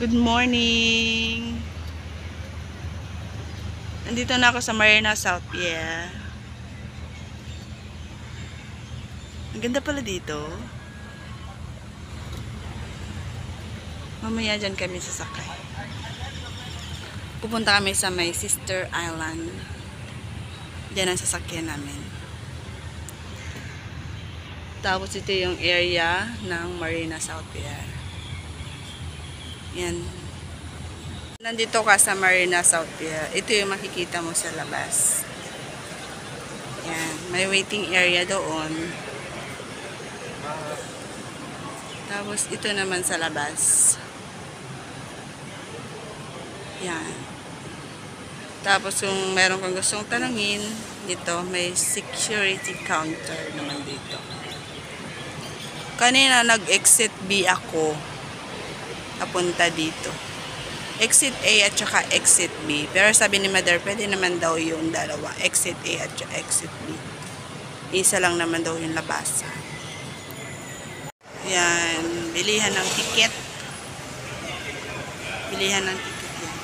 Good morning! Nandito na ako sa Marina South Pier. Ang ganda pala dito. Mamaya dyan kami sasakay. Pupunta kami sa may Sister Island. Diyan ang sasakyan namin. Tapos ito yung area ng Marina South Pier. Yan. Nandito ka sa Marina South Pier. Ito yung makikita mo sa labas. Yan. May waiting area doon. Tapos ito naman sa labas. Yan. Tapos kung meron kang gustong tanungin, dito may security counter naman dito. Kanina nag-exit B ako. Papunta dito. Exit A at saka exit B. Pero sabi ni Mother, pwede naman daw yung dalawa. Exit A at saka exit B. Isa lang naman daw yung labasan. Yan. Bilihan ng ticket. Bilihan ng ticket yan.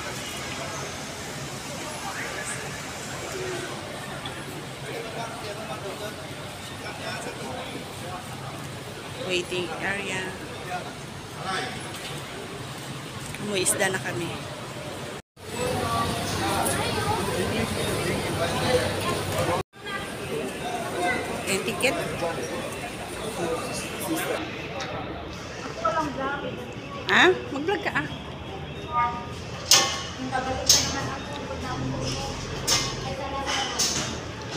Waiting area. Umuisda na kami. Yung ticket. Ha? Mag-vlog ka ah.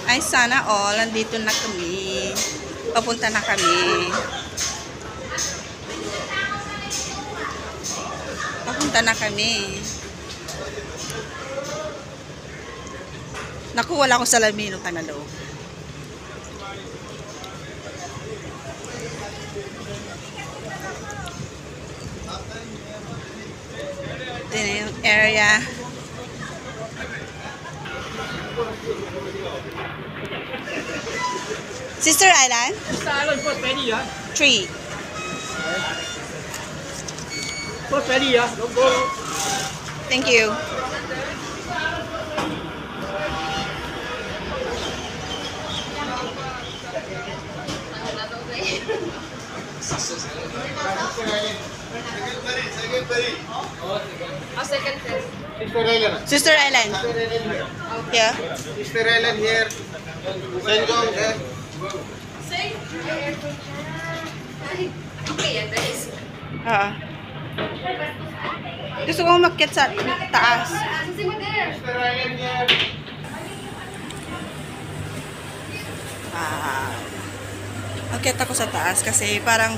Ay sana all, nandito na kami. Papunta na kami. Papunta na kami. Naku, wala akong salamino ka na loob. Ito na yung area. Sister Island? Sister Island, first ready, yeah? 3. First ready, yeah? Don't go. Thank you. Sister Island. Sister Island. Yeah. Sister Island here. Sengong here. Gusto ko umakyat sa taas. Sister Island here. Akyat ako sa taas kasi parang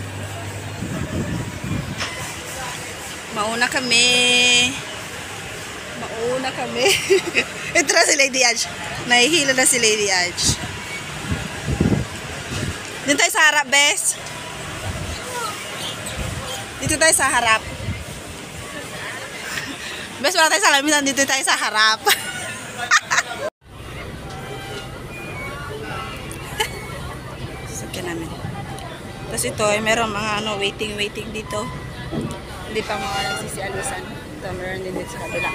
mauna kami. Mauna kami. Ito na si Lady Edge. Nahihilo na si Lady Edge. Dito tayo sa harap, Bes. Dito tayo sa harap. Bes, wala tayo sa lamisan. Dito tayo sa harap. Sasakyan namin. Tapos ito, ay meron mga waiting dito. Hindi pa mga nagsisialusan. Ito, meron din dito sa kabila.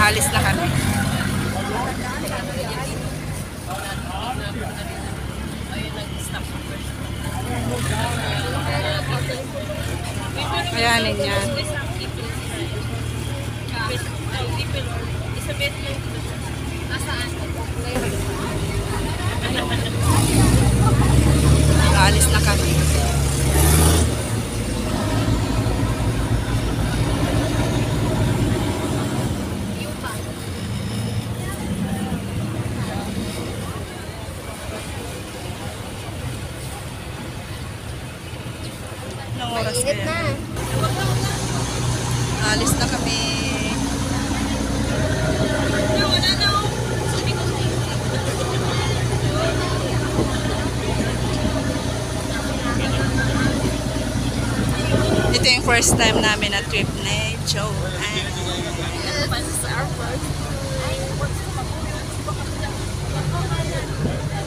Alis na kami. Kayanin yan. Alis na kami. Anong oras kaya? Alis na kami. Ito yung first time namin na trip na Joanne.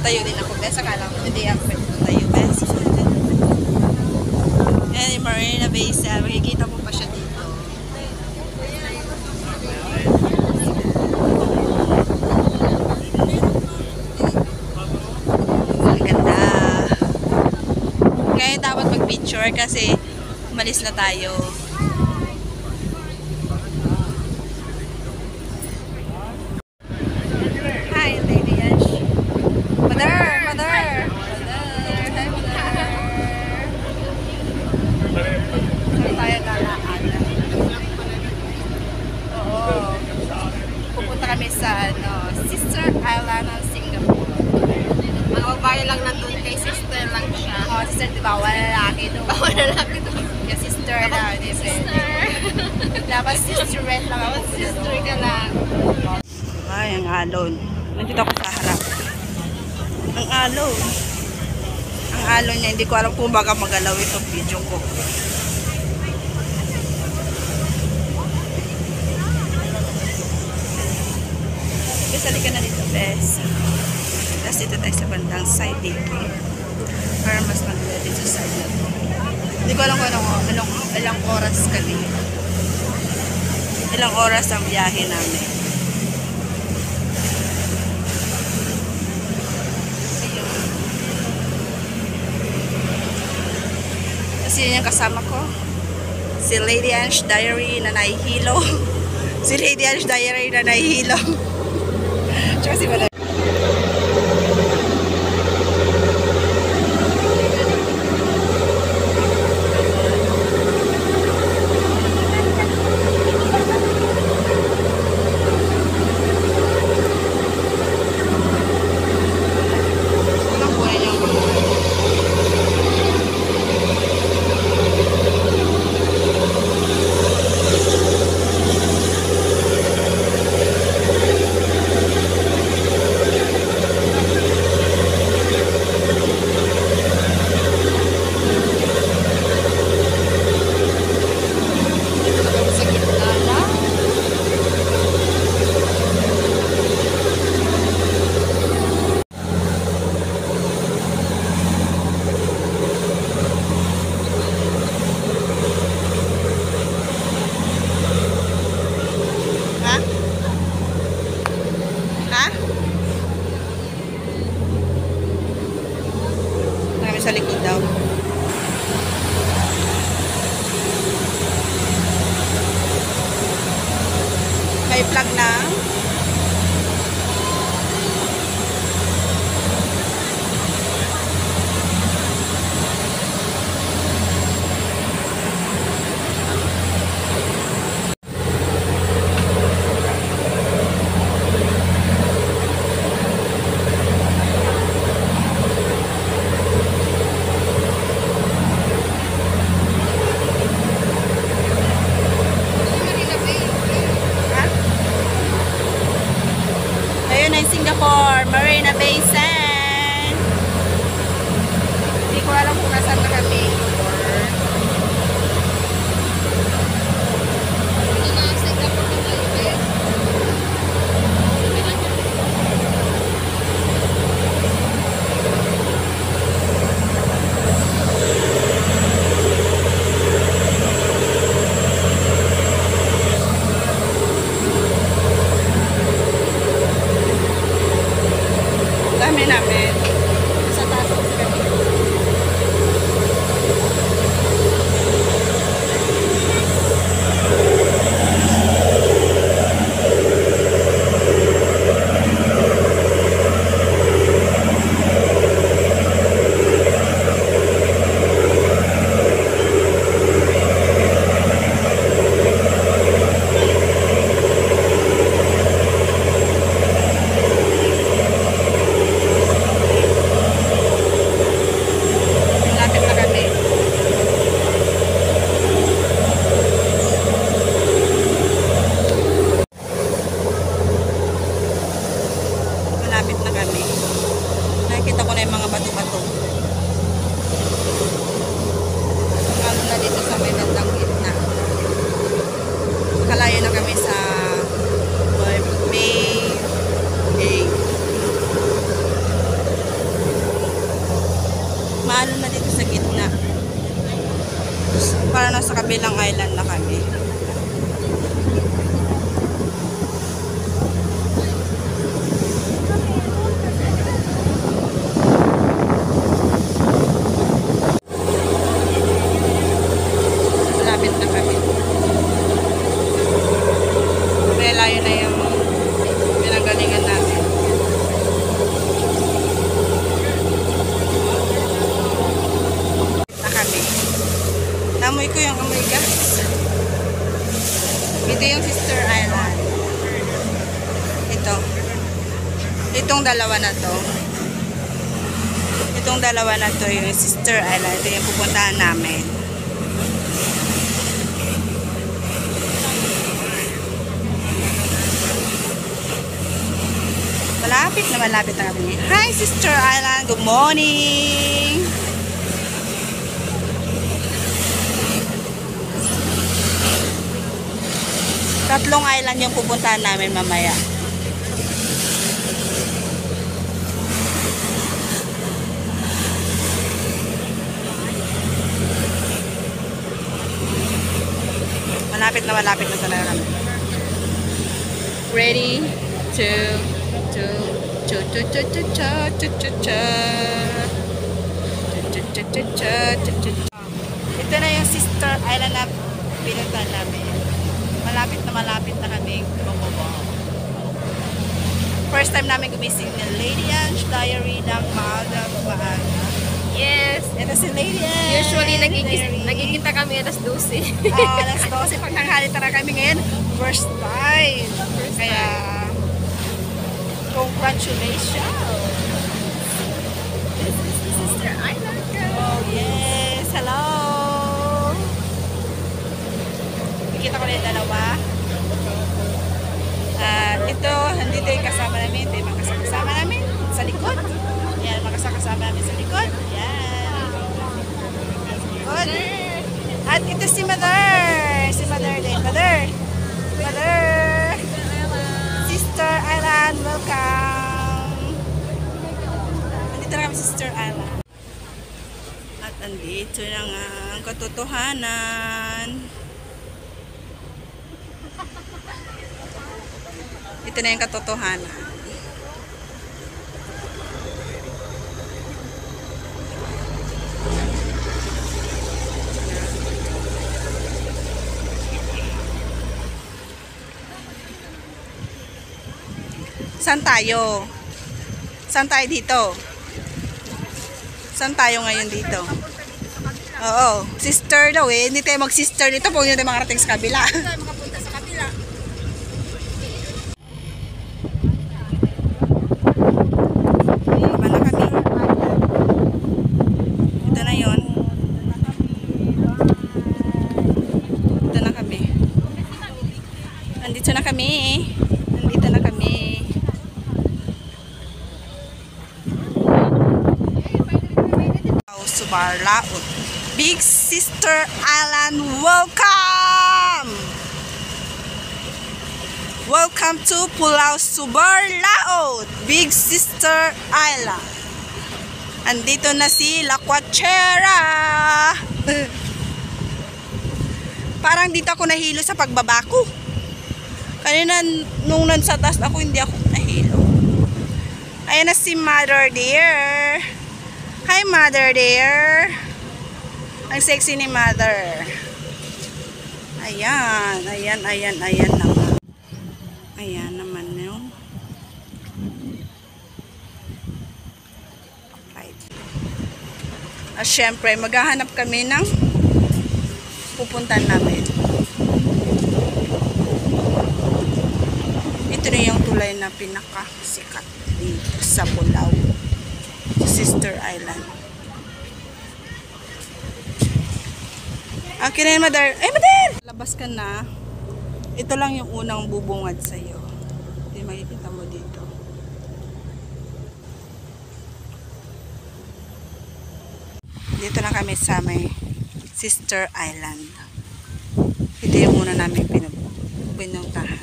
Tayo din ako, bes. Akala ko hindi ako tayo, bes. Yan yung Marina Bay Sands. Makikita mo pa siya dito. Ang ganda. Kaya dapat mag-picture kasi umalis na tayo. Hi, Lady Ash. Mother! Mother! Hi, Mother! Saan tayo lalaan? Oo. Pupunta kami sa Sister Island ng Singapore. Mga babae lang nandun kay sister lang siya. Oh, sister, di ba? Wala lalaki doon. Bawal lalaki doon. Yung sister lang, di ba? Sister. Dapat sister red lang ako. Sister ka lang. Ay, ang alon. Nandito ako sa harap. Ang alon. Ang alon niya, hindi ko alam kung baga magalaw itong video ko. Kasali ka na dito, bes. Tapos dito tayo sa bandang side dito. Para mas maganda dito sa side na to. Hindi ko alam kung ilang oras kami. Ilang oras ang biyahe namin. Kasi yun yung kasama ko. Si Lady Ange Diary na nahihilo. Si Lady Ange Diary na nahihilo. Tsaka si Madam. Sa likod daw. May plug na. Singapore, Marina Bay Sands. Hindi ko alam kung nasaan na kami. Singapore na tayo, eh. Dami namin. Sa taas kami. kabilang island na kami. Malapit na kami. May layo na yung pinanggalingan natin. Na kami. Namoy ko yung amoy gas. Ito yung Sister Island. Ito. Itong dalawa na to. Itong dalawa na to yung Sister Island. Ito yung pupuntahan namin. Malapit na kami. Hi Sister Island, good morning! Tatlong island yung pupuntahan namin mamaya. Malapit na talaga kami. Ready to ito na yung Sister Island na pinuntahan namin. Malapit na kami bumaba. First time namin gumising ng Lady Anne's Diary ng maaga. Yes. Ito si Lady Anne. Usually, nagkikita kami alas 12. Alas 12. Pag nanghalita na kami ngayon, first time. Kaya, congratulations. This is the Sister Island, girl. Oh, yes. Hello. Nakikita ko na yung dalawa. Ito, nandito yung kasama namin. Ito yung mga kasama namin sa likod. Ayan, mga kasama namin sa likod. Ayan. Good. At ito si Mother. Si Mother din. Mother. Sister Island, welcome. Nandito na kami sa Sister Island. At andito na nga ang katotohanan. Ito na yung katotohanan. Saan tayo? Saan tayo dito? Saan tayo ngayon dito? Oo, sister daw eh. Hindi tayo mag-sister dito kung hindi tayo makarating sa kabila. Makapunta sa kabila. Baba na kami. Ito na yun. Ito na kami. Nandito na kami. Subar Laut. Big Sister Island, welcome! Welcome to Pulau Subar Laut, Big Sister Island. Andito na si Lakwachera. Parang dito ako nahilo sa pagbaba ko. Kanina nung nasa taas ako, hindi ako nahilo. Ayan na si Mother dear. Hi Mother dear. Ang sexy ni Mother. Ayan naman. Ayan naman yun. Right. At syempre, maghahanap kami ng pupuntan namin. Ito na yung tulay na pinakasikat dito sa Pulau. Sister Island. Okay na yun, Mother. Ay, Mother! Labas ka na. Ito lang yung unang bubungad sa'yo. Hindi makikita mo dito. Dito na kami sa may Sister Island. Ito yung muna namin pinuntahan.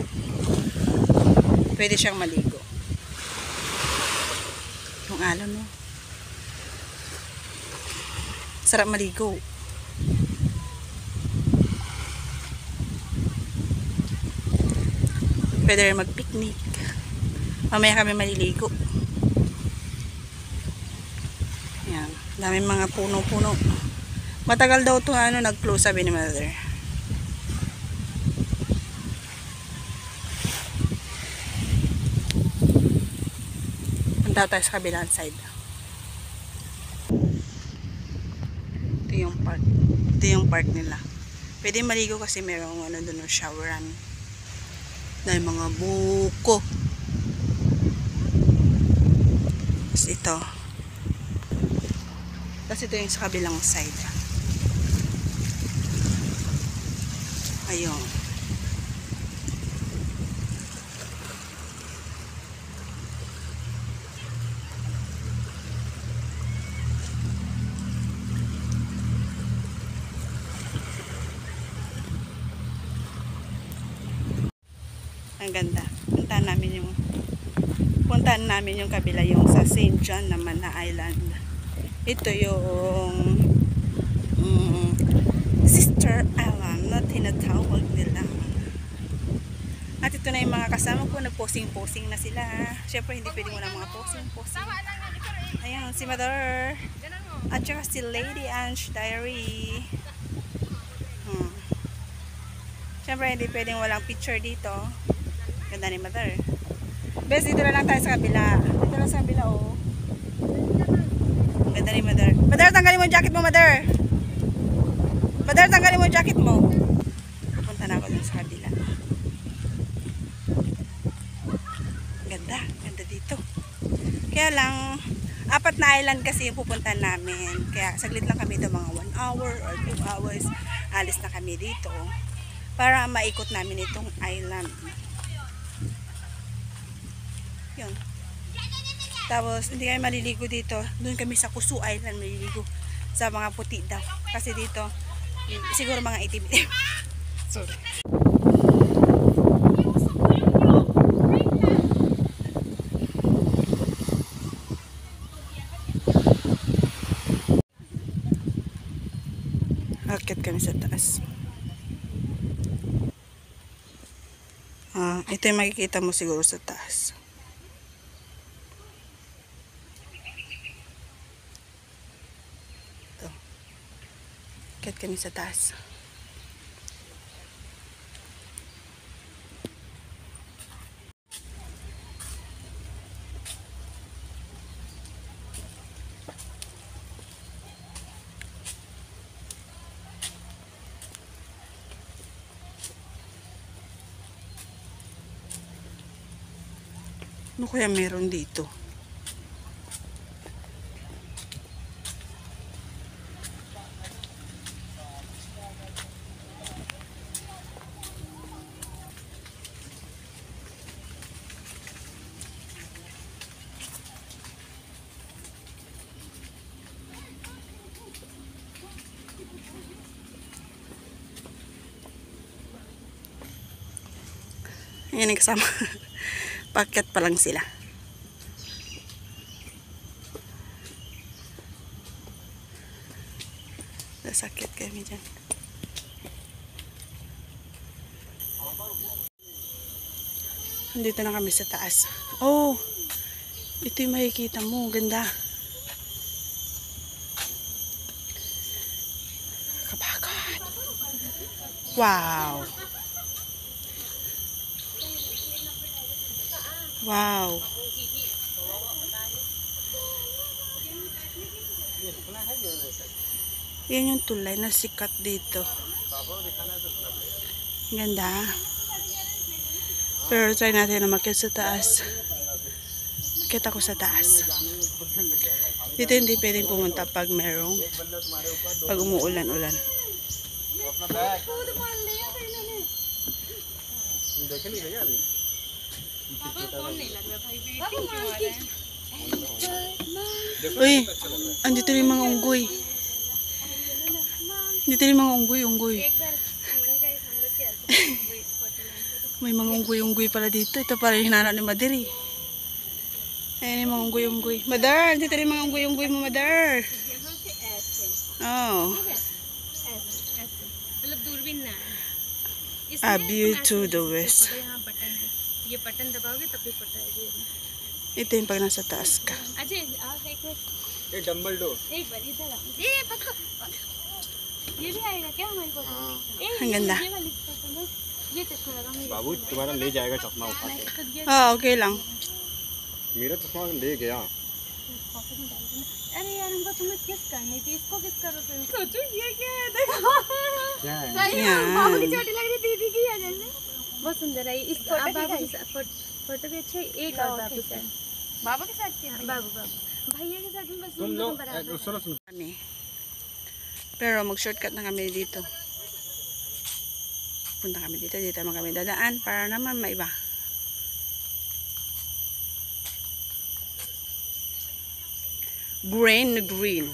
Pwede siyang maligo. Yung alam mo. Sarap maligo. Pwede rin mag-picnic. Mamaya kami maliligo. Yan. Daming mga puno-puno. Matagal daw to nag-close, sabi ni Mother. Punta tayo sa kabilang side. Ito yung park. Ito yung park nila. Pwede maligo kasi merong doon showeran. Dahil mga buko. Tapos ito. Tapos ito yung sa kabilang side. Ayun. Ang ganda. Puntahan namin yung kabila, yung sa St. John naman na island. Ito yung Sister Island na tinatawag nila. At ito na yung mga kasama ko, nag-posing-posing na sila. Siyempre hindi pwedeng wala mga posing-posing. Ayan, si Mother. At saka si Lady Ange Diary. Siyempre hindi pwedeng walang picture dito. Ganda ni Mother. Bes, dito na lang tayo sa kabila. Dito lang sa kabila, oh. Ganda ni Mother. Mother, tanggalin mo yung jacket mo, Mother. Mother, tanggalin mo yung jacket mo. Punta na ako dun sa kabila. Ganda. Ganda dito. Kaya lang, 4 na island kasi yung pupuntahan namin. Kaya saglit lang kami dito, mga 1 hour or 2 hours. Alis na kami dito. Para maikot namin itong island. Yun. Tapos, hindi kami maliligo dito. Doon kami sa Kusu Island maliligo. Sa mga puti daw. Kasi dito, siguro mga itim. Sorry. Akit kami sa taas. Ito yung makikita mo siguro sa taas. Ito. Akit kami sa taas. Ano kaya meron dito? Ayan ang kasama. Paket pa lang sila. Sakit kami dyan. Nandito na kami sa taas. Oh! Ito yung makikita mo. Ganda. Kabagat. Wow! Wow! Yan yung tulay na sikat dito. Ganda. Pero try natin na makyat sa taas. Makyat ako sa taas. Dito hindi pwedeng pumunta pag pag umuulan-ulan. Uy, andito rin mga unggoy. Dito rin mga unggoy. May mga unggoy pala dito. Ito pala yung hinanap ni Madiri. Ayan yung mga unggoy. Mother, dito rin mga unggoy mo, Mother. Oh. A view to the west. ये बटन दबाओगे तब भी फटाएगी। Ito yung pag nasa taas ka. Ajay आप एक बार ये dumbbell door एक बार इधर आओ। ये पकड़ो। ये भी आएगा क्या हमारे पास? Ang ganda. ये वाली पकड़ो। ये चश्मा लगा मेरे। बाबू तुम्हारा ले जाएगा चश्मा उठा के Okay lang. मेरा चश्मा ले गया पॉकेट में डाल देना। अरे यार हमको तुम्हें किस करनी थी, इसको किस करो तुम? सोचो ये क्या है, देखो क्या है सही है, यार। बाबू की चोटी लग रही थी, दीदी की है जैसे। बहुत सुंदर है इस फोटो के साथ। फोटो भी अच्छा है, एक और बाबू के साथ। बाबू के साथ क्या? बाबू भैया के साथ भी बस सुन लो बराबर। सुनो सुनो Kami. Pero mag-shortcut na kami dito. Punta kami dito. Dito naman kami dadaan para naman maiba. Green na green.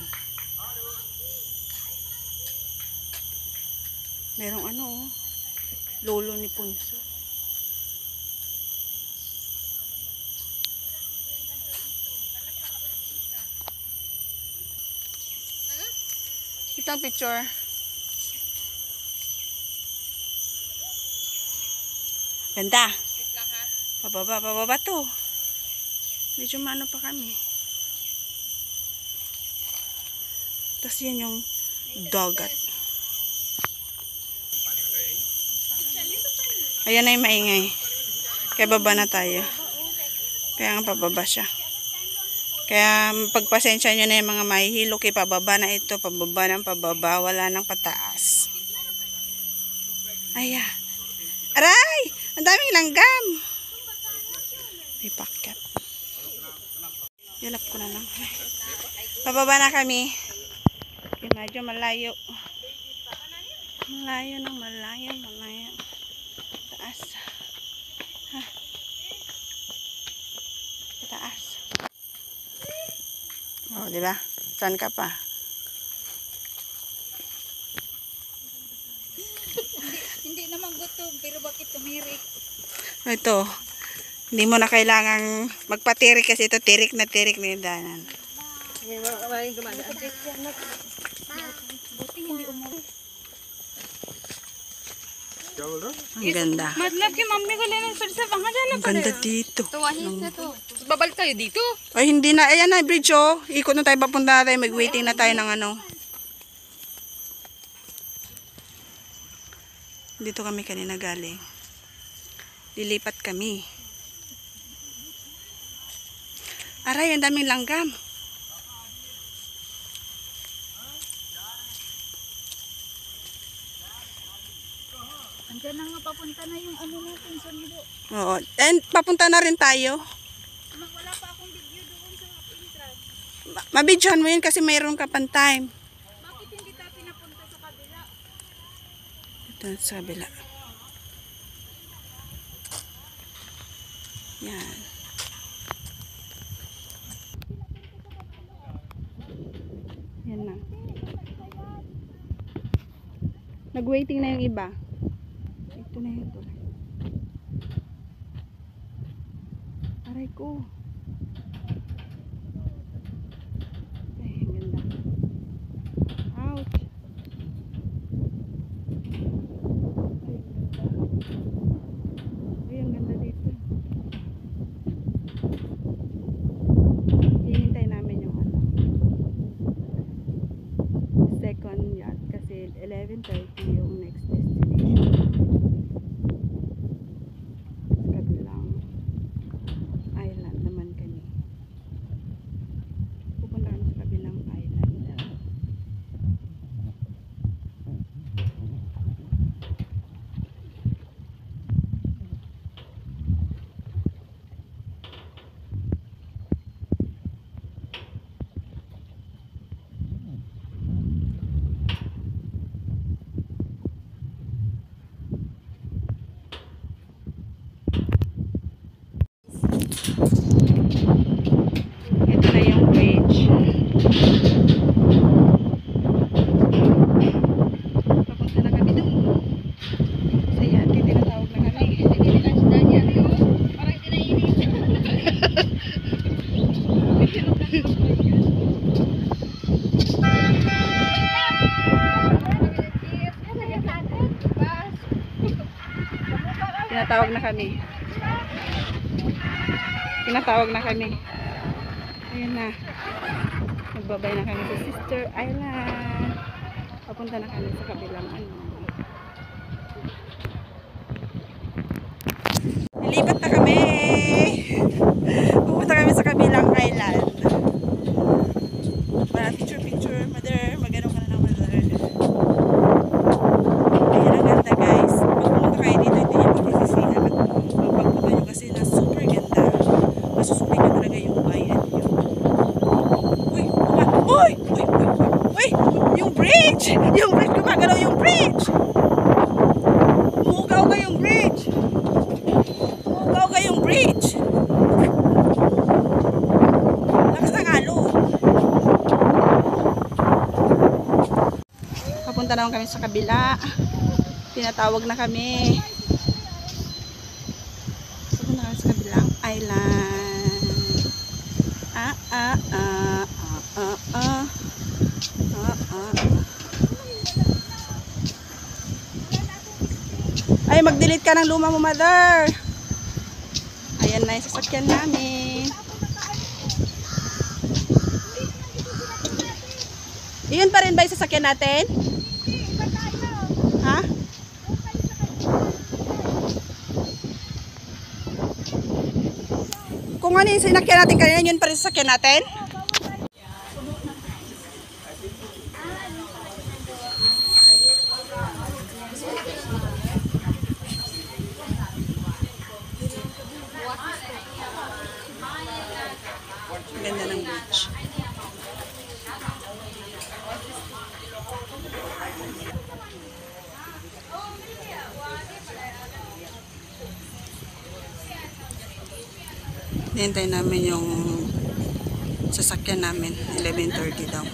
Merong ano oh. Lolo ni Punso. Ito ang picture. Ganda. Pababa to. Medyo maano pa kami. Tapos yan yung dagat. Ayan na yung maingay. Kaya baba na tayo. Kaya nga pababa siya. Kaya pagpasensya nyo na yung mga mahihilo. Kaya pababa na ito. Pababa ng pababa. Wala nang pataas. Aya. Aray! Ang daming langgam. May packet. Yulap ko na lang. Pababa na kami. Medyo malayo. Malayo. Taas. Ha. Taas. Oh, di ba? Saan ka pa? Hindi naman gutom, pero bakit tumirik? Ito. Hindi mo na kailangang magpatirik kasi ito tirik na yung danan. Buti hindi umuwi. क्या बोल रहा Ang ganda. मतलब कि मम्मी को लेने फिर से वहाँ जाना Ang ganda dito. तो वहीं से तो babalik tayo dito. Ay, hindi na. Ayan na, bridge oh. Ikot na tayo, papunta na tayo. Mag-waiting na tayo ng ano. Dito kami kanina galing. Lilipat kami. Aray, ang daming langgam. Andiyan na nga papunta na yung ano natin sa Mido. Oo. And papunta na rin tayo. Wala pa akong video doon sa entrance. Mabidyohan mo yun kasi mayroon ka pang time. Bakit hindi tayo pinapunta sa kabila? Ito sa kabila. Yan. Yan na. Nag-waiting na yung iba. Ito na ito. Aray ko. Ay, ang ganda. Ouch. Ay, ang ganda dito. Hihintay namin yung ano. Second yacht kasi 11:30 yung next destination. Sa kabilang island naman kami. Pupunta kami sa kabilang island. Ito na yung bridge. Papunta na kami doon. Sa yate, tinatawag na kami. Parang kinainis. Tinatawag na kami. Tinatawag na kami. Ayun na. Nagbabay na kami sa Sister Island. Papunta na kami sa kabilang ano. Nilipat na kami. Pupunta kami sa kabilang island. Para picture, mother. Magano ka na ng mother. Ayan, ang ganda guys. Pag pumunta kayo dito, hindi niyo magsisisihan at magpagpunta nyo kasi na super ganda. Masusulit ka talaga yung bayan nyo. Uy! Uy! Uy! Uy! Yung bridge! Yung bridge! Gumagalaw yung bridge! Umugaw ka yung bridge! Umugaw ka yung bridge! Lakas ng alon! Papunta naman kami sa kabila. Tinatawag na kami. Papunta kami sa kabilang island. Ay, mag-delete ka ng luma mo, mother. Ayan na yung sasakyan namin. Iyon pa rin ba yung sasakyan natin? Ha? Kung ano yung sinakyan natin kanina, yun pa rin sasakyan natin? Ganda ng beach. Hintay namin yung sasakyan namin. 11:30 daw.